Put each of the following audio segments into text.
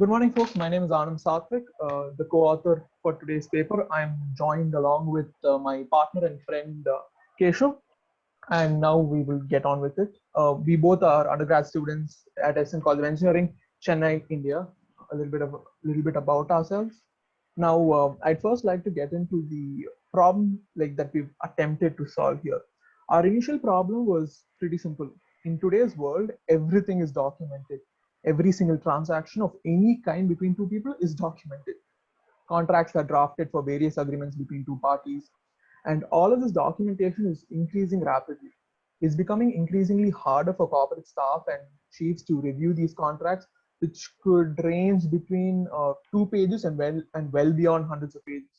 Good morning, folks. My name is Anand Satvik, the co-author for today's paper. I'm joined along with my partner and friend Keshav, and now we will get on with it. We both are undergrad students at SM College of Engineering, Chennai, India. A little bit about ourselves. Now, I'd first like to get into the problem that we've attempted to solve here. Our initial problem was pretty simple. In today's world, everything is documented. Every single transaction of any kind between two people is documented. Contracts are drafted for various agreements between two parties, and all of this documentation is increasing rapidly. It's becoming increasingly harder for corporate staff and chiefs to review these contracts, which could range between 2 pages and well beyond hundreds of pages.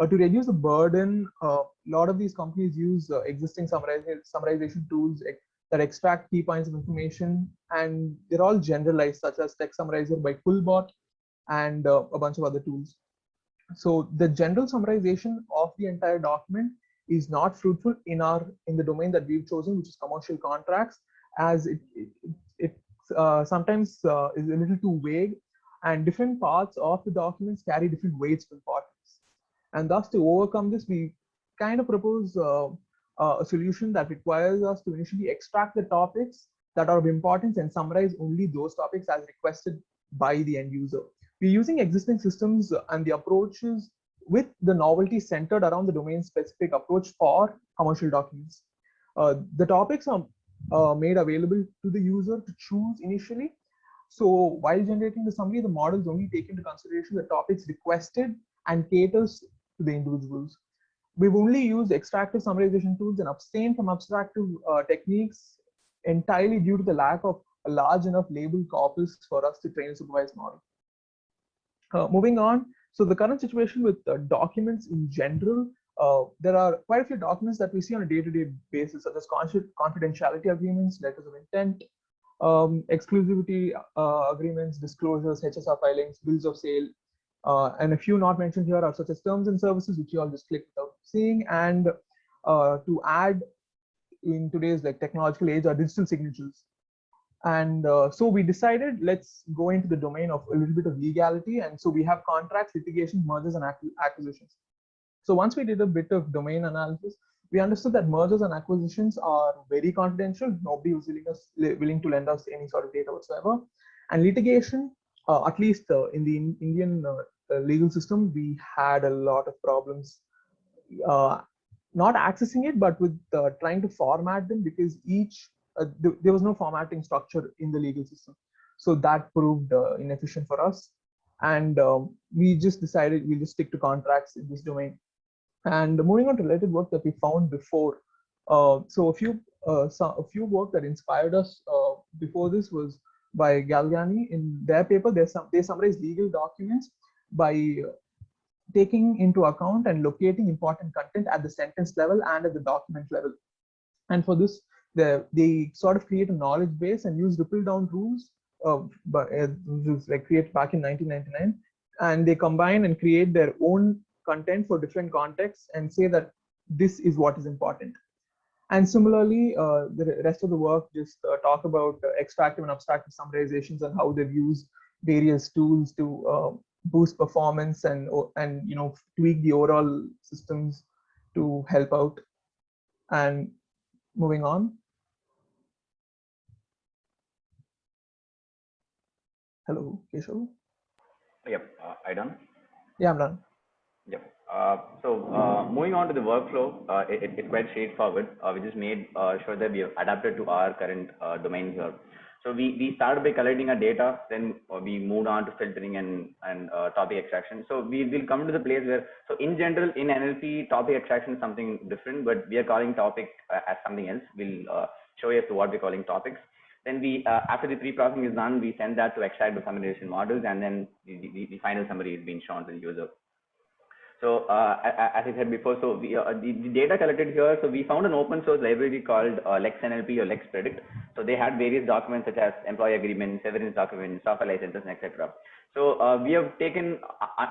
To reduce the burden, a lot of these companies use existing summarization tools that extract key points of information, and they're all generalized, such as Text Summarizer by Fullbot and a bunch of other tools. So the general summarization of the entire document is not fruitful in the domain that we've chosen, which is commercial contracts, as it sometimes is a little too vague, and different parts of the documents carry different weights of importance. And thus, to overcome this, we kind of propose a solution that requires us to initially extract the topics that are of importance and summarize only those topics as requested by the end user. We're using existing systems and the approaches with the novelty centered around the domain-specific approach for commercial documents. The topics are made available to the user to choose initially. So while generating the summary, the models only take into consideration the topics requested and caters to the individuals. We've only used extractive summarization tools and abstained from abstractive techniques entirely due to the lack of a large enough label corpus for us to train a supervised model. Moving on, so the current situation with documents in general, there are quite a few documents that we see on a day-to-day basis, such as confidentiality agreements, letters of intent, exclusivity agreements, disclosures, HSR filings, bills of sale, and a few not mentioned here are such as terms and services, which you all just click without seeing, and to add in today's technological age are digital signatures. And so we decided, let's go into the domain of a little bit of legality. And so we have contracts, litigation, mergers, and acquisitions. So once we did a bit of domain analysis, we understood that mergers and acquisitions are very confidential. Nobody was willing to lend us any sort of data whatsoever. And litigation, at least in the Indian legal system, we had a lot of problems not accessing it, but with trying to format them, because there was no formatting structure in the legal system. So that proved inefficient for us. And we just decided we'll just stick to contracts in this domain. And moving on to related work that we found before. So a few work that inspired us before this was by Galgani. In their paper, they summarize legal documents by taking into account and locating important content at the sentence level and at the document level. And for this, they sort of create a knowledge base and use ripple down rules, created back in 1999, and they combine and create their own content for different contexts and say that this is what is important. And similarly, the rest of the work just talk about extractive and abstractive summarizations and how they've used various tools to boost performance and tweak the overall systems to help out. And moving on. Hello, Keshav. Yep, I done? Yeah, I'm done. Yep. So moving on to the workflow, it's quite straightforward. We just made sure that we have adapted to our current domain here. So we started by collecting our data, then we moved on to filtering and topic extraction. So we will come to the place where, so in general, in NLP, topic extraction is something different, but we are calling topic as something else. We'll show you as to what we're calling topics. Then we, after the pre-processing is done, we send that to extract the summarization models, and then the final summary is being shown to the user. So as I said before, so the data collected here, so we found an open source library called LexNLP or LexPredict. So they had various documents such as employee agreements, severance documents, software licenses, etc. So we have taken,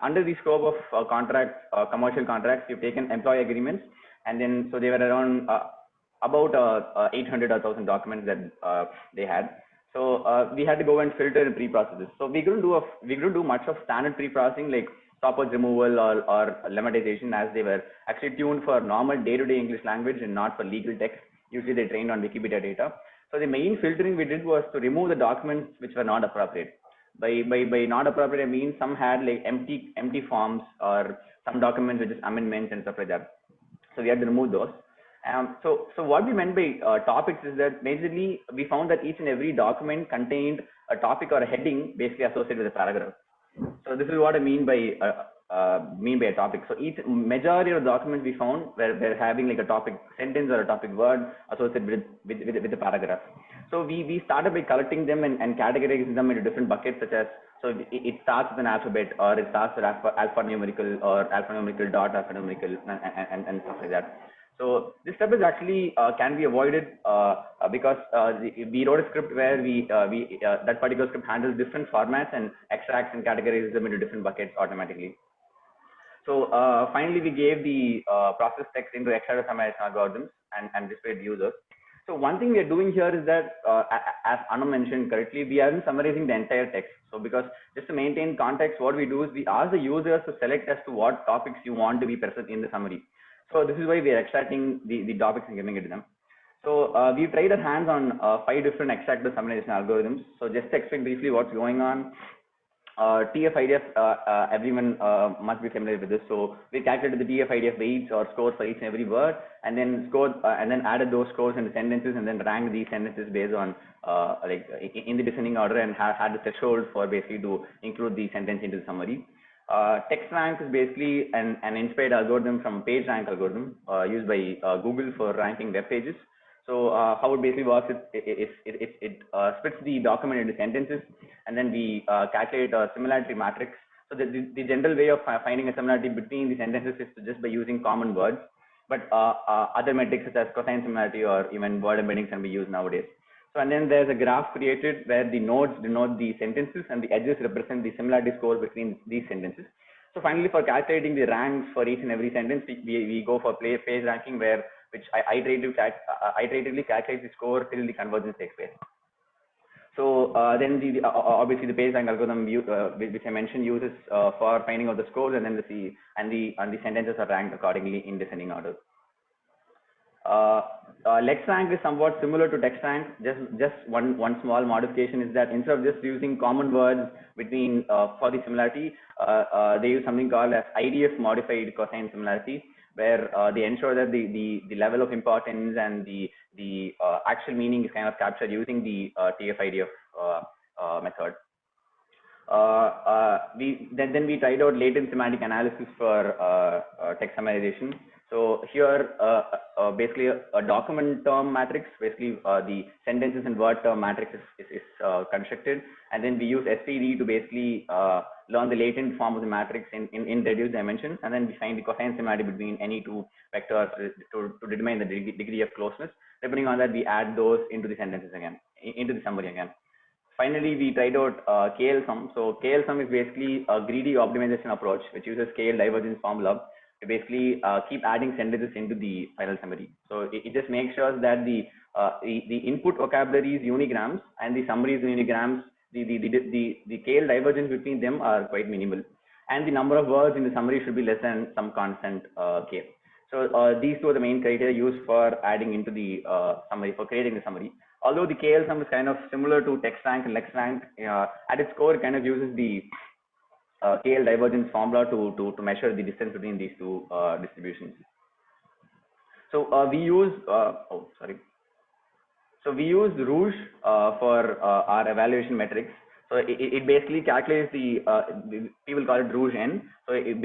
under the scope of contracts, commercial contracts, we've taken employee agreements, and then so they were around about 800 or 1,000 documents that they had. So we had to go and filter and pre-process this. So we couldn't do much of standard pre-processing like stopwatch removal or lemmatization, as they were actually tuned for normal day-to-day English language and not for legal text. Usually they trained on Wikipedia data. So the main filtering we did was to remove the documents which were not appropriate. By not appropriate, I mean some had like empty forms or some documents with just amendments and stuff like that. So we had to remove those. So what we meant by topics is that basically we found that each and every document contained a topic or a heading basically associated with a paragraph. So this is what I mean by a topic. So each majority of documents we found were having like a topic sentence or a topic word associated with the paragraph. So we started by collecting them and categorizing them into different buckets, such as, so it starts with an alphabet, or it starts with alphanumerical, or alphanumerical dot alphanumerical, and stuff like that. So this step is actually can be avoided because we wrote a script where that particular script handles different formats and extracts and categorizes them into different buckets automatically. So finally, we gave the process text into external summarization algorithms and displayed the users. So one thing we are doing here is that, as Anna mentioned correctly, we aren't summarizing the entire text. So because just to maintain context, what we do is we ask the users to select as to what topics you want to be present in the summary. So this is why we are extracting the topics and giving it to them. So we've tried our hands on 5 different extractive summarization algorithms. So just to explain briefly what's going on. TF-IDF, everyone must be familiar with this. So we calculated the TF-IDF weights or scores for each and every word, and then scored and then added those scores into sentences, and then ranked these sentences based on like in the descending order, and had the threshold for basically to include the sentence into the summary. TextRank is basically an inspired algorithm from PageRank algorithm used by Google for ranking web pages. So how it basically works is it splits the document into sentences, and then we calculate a similarity matrix. So the general way of finding a similarity between the sentences is just by using common words, but other metrics such as cosine similarity or even word embeddings can be used nowadays. So and then there's a graph created where the nodes denote the sentences and the edges represent the similarity scores between these sentences. So finally, for calculating the ranks for each and every sentence, we go for page ranking, which iteratively calculates the score till the convergence takes place. So then obviously the PageRank algorithm which I mentioned uses for finding out the scores, and then the sentences are ranked accordingly in descending order. LexRank is somewhat similar to TextRank. Just one small modification is that instead of just using common words between for the similarity, they use something called as IDF modified cosine similarity, where they ensure that the level of importance and the actual meaning is kind of captured using the TF-IDF method. Then we tried out latent semantic analysis for text summarization. So here, basically a document term matrix, basically the sentences and word term matrix is constructed, and then we use std to basically learn the latent form of the matrix in reduced dimensions, and then we find the cosine similarity between any two vectors to determine the degree of closeness. Depending on that, we add those into the sentences again, into the summary again. Finally, we tried out KL-sum. So KL-sum is basically a greedy optimization approach, which uses scale divergence formula to basically keep adding sentences into the final summary. So it just makes sure that the input vocabulary is unigrams and the summary is unigrams. The KL divergence between them are quite minimal, and the number of words in the summary should be less than some constant K. So these two are the main criteria used for adding into the summary, for creating the summary. Although the KL-sum is kind of similar to TextRank and LexRank, at its core, it kind of uses the KL divergence formula to measure the distance between these two distributions. So we use So we use Rouge for our evaluation metrics. So it basically calculates the people call it Rouge N. So it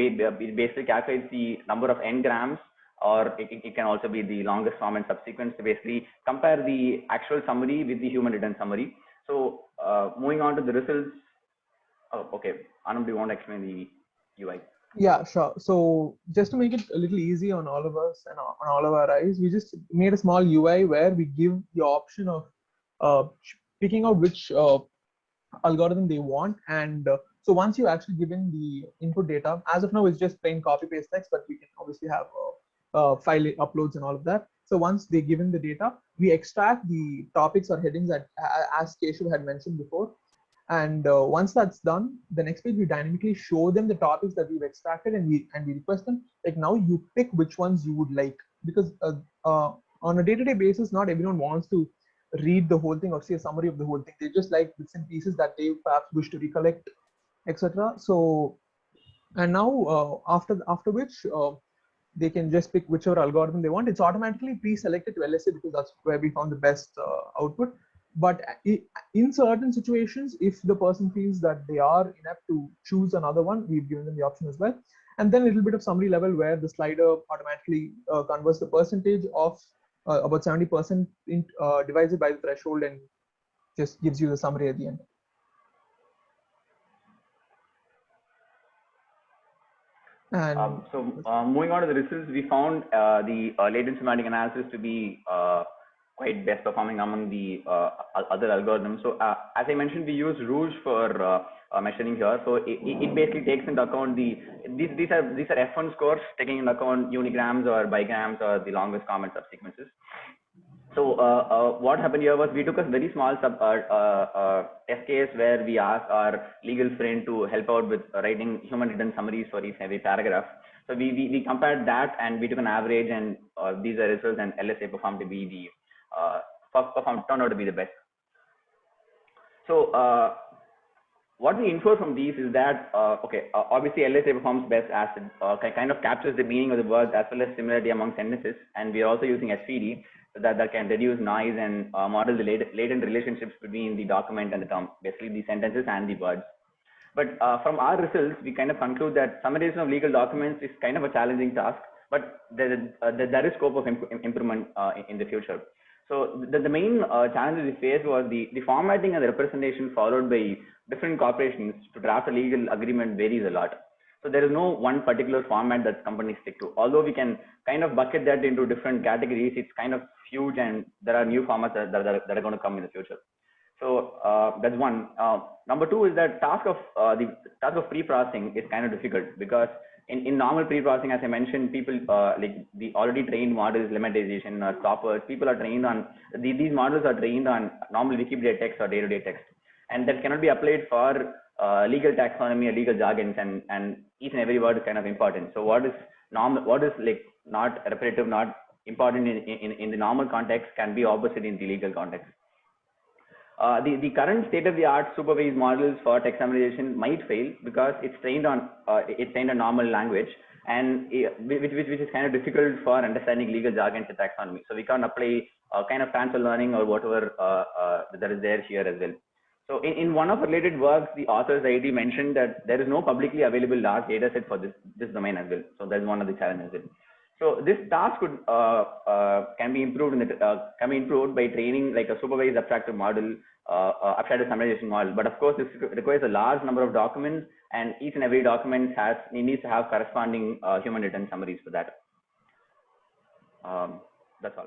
basically calculates the number of N grams, or it can also be the longest form and subsequence, to basically compare the actual summary with the human written summary. So moving on to the results. Oh, okay. Anand, do you want to explain the UI? Yeah, sure. So just to make it a little easy on all of us and on all of our eyes, we just made a small UI where we give the option of picking out which algorithm they want. And so once you actually give in the input data, as of now, it's just plain copy paste text, but we can obviously have file uploads and all of that. So once they given the data, we extract the topics or headings that, as Keshav had mentioned before. And once that's done, the next page we dynamically show them the topics that we've extracted, and we request them, like, now you pick which ones you would like, because on a day-to-day basis, not everyone wants to read the whole thing or see a summary of the whole thing. They just like bits and pieces that they perhaps wish to recollect, etc. So, and now after which they can just pick whichever algorithm they want. It's automatically pre-selected to LSA because that's where we found the best output. But in certain situations, if the person feels that they are inept to choose another one, we've given them the option as well. And then a little bit of summary level where the slider automatically converts the percentage of about 70% divided by the threshold and just gives you the summary at the end. And moving on to the results, we found the latent semantic analysis to be quite best performing among the other algorithms. So as I mentioned, we use Rouge for measuring here. So it basically takes into account these are F1 scores, taking into account unigrams or bigrams or the longest common subsequences. So what happened here was we took a very small test case where we asked our legal friend to help out with writing human written summaries for each and every paragraph. So we compared that and we took an average, and these are results, and LSA performed to be the turned out to be the best. So what we infer from these is that obviously LSA performs best as it kind of captures the meaning of the words as well as similarity among sentences, and we are also using SVD so that can reduce noise and model the latent relationships between the document and the term, basically the sentences and the words. But from our results, we kind of conclude that summarization of legal documents is kind of a challenging task, but there is scope of improvement in the future. So the main challenges we faced was the formatting and the representation followed by different corporations to draft a legal agreement varies a lot. So there is no one particular format that companies stick to. Although we can kind of bucket that into different categories, it's kind of huge, and there are new formats that are going to come in the future. So that's one. Number two is that the task of pre-processing is kind of difficult because in normal pre-processing, as I mentioned, people like the already trained models, lemmatization or stoppers, people are trained on these models are trained on normal Wikipedia text or day-to-day text, and that cannot be applied for legal taxonomy or legal jargons, and each and every word is kind of important. So what is normal, what is like not repetitive, not important in the normal context can be opposite in the legal context. The current state-of-the-art supervised models for text summarization might fail because it's trained on normal language, and which is kind of difficult for understanding legal jargon to taxonomy. So we can't apply kind of transfer learning or whatever that is there here as well. So in one of related works, the author's ID mentioned that there is no publicly available large data set for this domain as well. So that's one of the challenges as well. So this task can be improved by training like a supervised abstractive model, abstractive summarization model. But of course, this requires a large number of documents, and each and every document needs to have corresponding human written summaries for that. That's all.